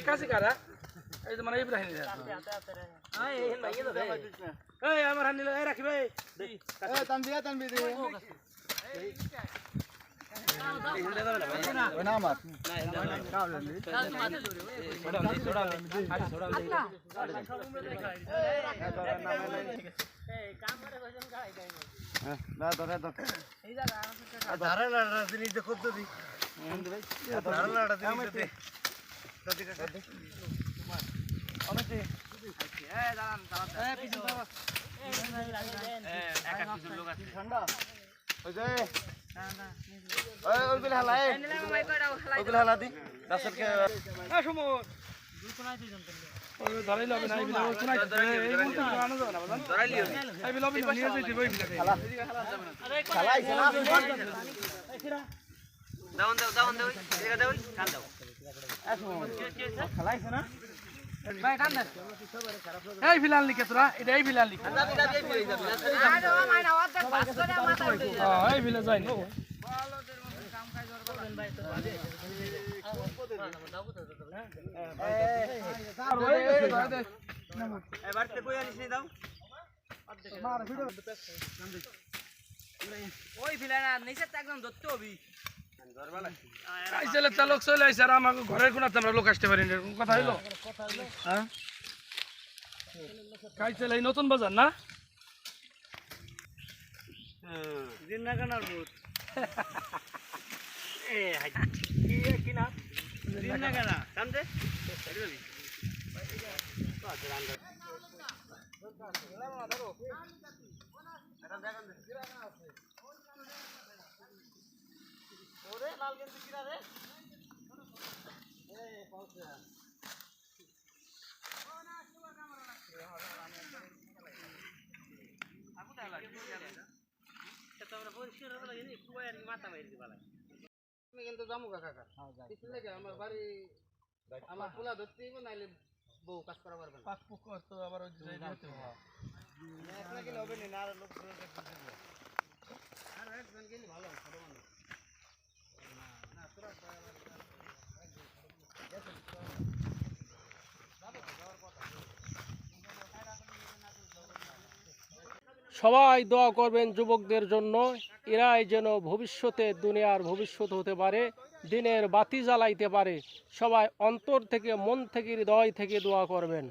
কাছে কারা এই মানে ইব্রাহিম আমার হানি রাখবে তানবি দে এই ফিলাল লিখে তোরা এটা এই ফিলাল লিখে এই ফিলে যাই না ওই ফিলানা নিচে একদম ধরতে হবি লোক চলে আসছে আর আমাকে ঘরের কোনাতে আমরা লোক আসতে পারি না কথা হইলো হ্যাঁ খাইছে নতুন বাজার না কিন্তু যাবো কাকা আমার বাড়ি আমার পোলা ধরতে নাইলে বউ কাজ করা পারবে না আবার গেলে হবে না আর লোক আর একজন গেলে ভালো ছোট মানুষ সবাই দোয়া করবেন যুবকদের জন্য, এরাই যেন ভবিষ্যতে দুনিয়ার ভবিষ্যৎ হতে পারে, দিনের বাতি জ্বালাইতে পারে। সবাই অন্তর থেকে, মন থেকে, হৃদয় থেকে দোয়া করবেন।